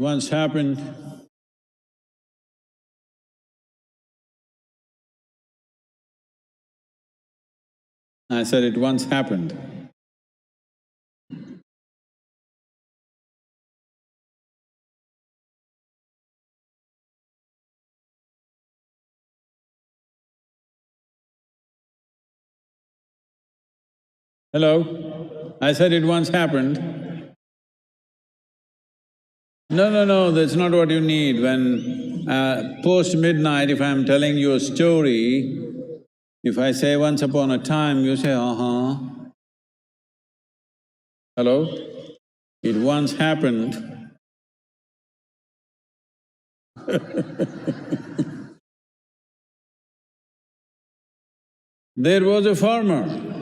once happened. I said it once happened. Hello? I said it once happened. No, that's not what you need. When post-midnight, if I'm telling you a story, if I say once upon a time, you say, uh-huh. Hello? It once happened. There was a farmer.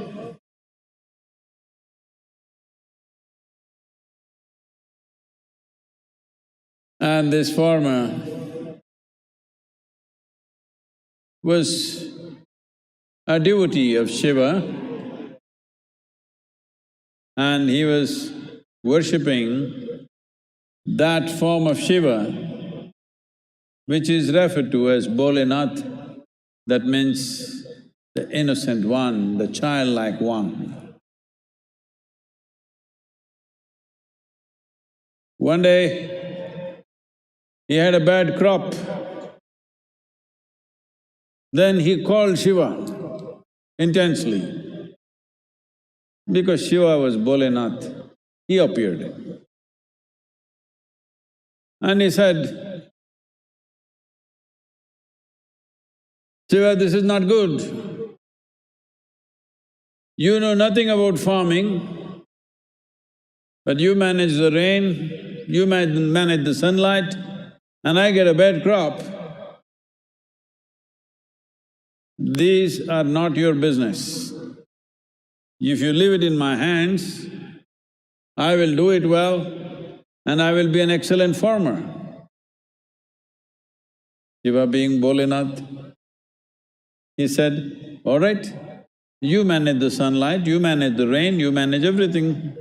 And this farmer was a devotee of Shiva, and he was worshipping that form of Shiva which is referred to as Bholenath. That means the innocent one, the childlike one. One day, he had a bad crop. Then he called Shiva intensely. Because Shiva was Bholenath, he appeared. And he said, Shiva, this is not good. You know nothing about farming, but you manage the rain, you manage the sunlight, and I get a bad crop. These are not your business. If you leave it in my hands, I will do it well and I will be an excellent farmer. Shiva being Bholenath, he said, all right, you manage the sunlight, you manage the rain, you manage everything.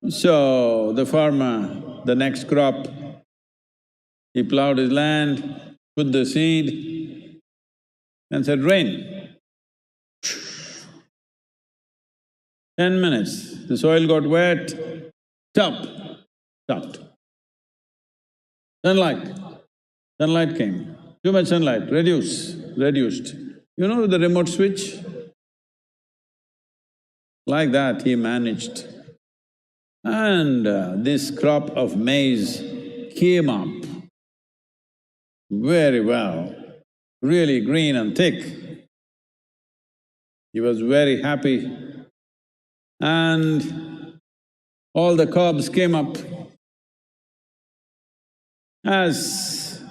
So, the farmer, the next crop, he plowed his land, put the seed and said, rain. 10 minutes, the soil got wet, stopped. Sunlight came. Too much sunlight, reduced. You know the remote switch? Like that he managed. And this crop of maize came up very well, really green and thick. He was very happy. And all the cobs came up. As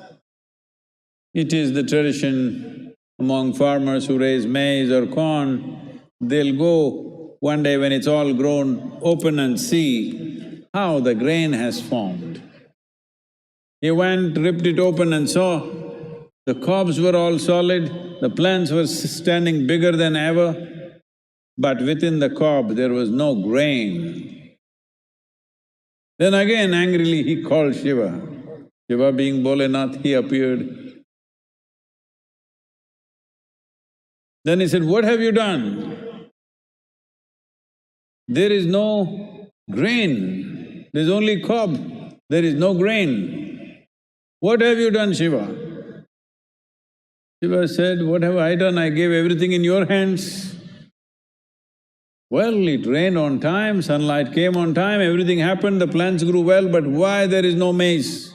it is the tradition among farmers who raise maize or corn, they'll go one day when it's all grown, open and see how the grain has formed. He went, ripped it open and saw the cobs were all solid, the plants were standing bigger than ever, but within the cob there was no grain. Then again angrily he called Shiva. Shiva being Bholenath, he appeared. Then he said, what have you done? There is no grain, there's only cob, there is no grain. What have you done, Shiva? Shiva said, what have I done? I gave everything in your hands. Well, it rained on time, sunlight came on time, everything happened, the plants grew well, but why there is no maize?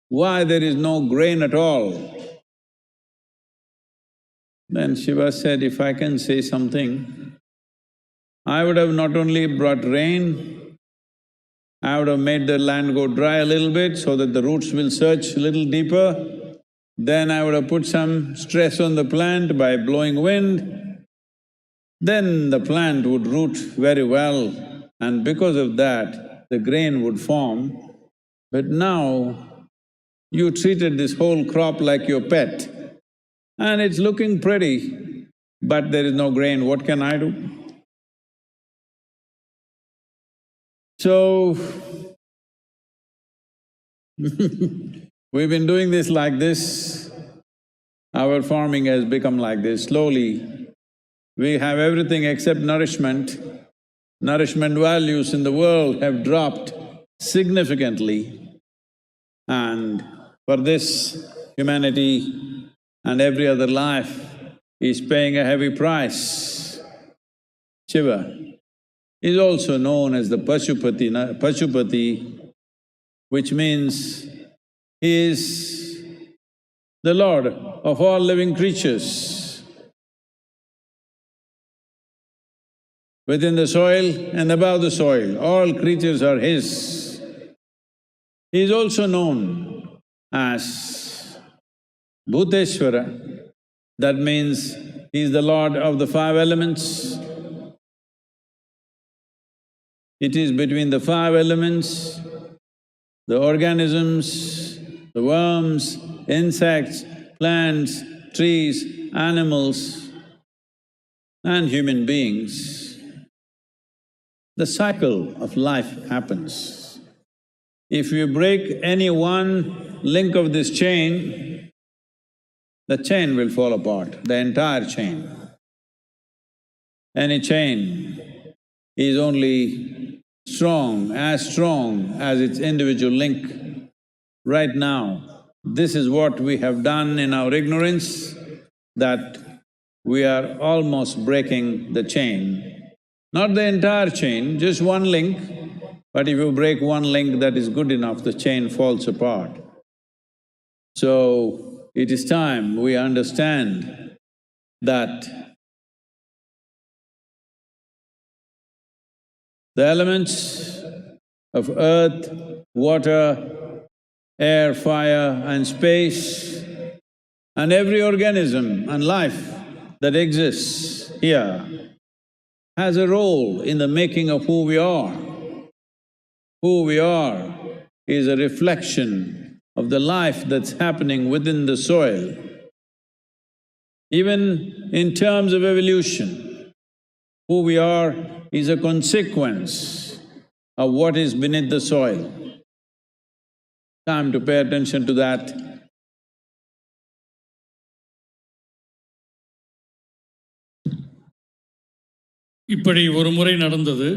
Why there is no grain at all? Then Shiva said, if I can say something, I would have not only brought rain, I would have made the land go dry a little bit so that the roots will search a little deeper. Then I would have put some stress on the plant by blowing wind. Then the plant would root very well, and because of that, the grain would form. But now, you treated this whole crop like your pet, and it's looking pretty, but there is no grain, what can I do? So, we've been doing this like this, our farming has become like this. Slowly, we have everything except nourishment. Nourishment values in the world have dropped significantly, and for this, humanity and every other life is paying a heavy price. Shiva is also known as the Pashupati, which means he is the Lord of all living creatures. Within the soil and above the soil, all creatures are his. He is also known as Bhuteshwara, that means he is the Lord of the five elements. It is between the five elements, the organisms, the worms, insects, plants, trees, animals, and human beings. The cycle of life happens. If you break any one link of this chain, the chain will fall apart, the entire chain. Any chain is only strong as its individual link. Right now, this is what we have done in our ignorance, that we are almost breaking the chain. Not the entire chain, just one link, but if you break one link that is good enough, the chain falls apart. So, it is time we understand that the elements of earth, water, air, fire and space, and every organism and life that exists here has a role in the making of who we are. Who we are is a reflection of the life that's happening within the soil. Even in terms of evolution, who we are is a consequence of what is beneath the soil. Time to pay attention to that. இப்படி ஒரு முறை நடந்தது.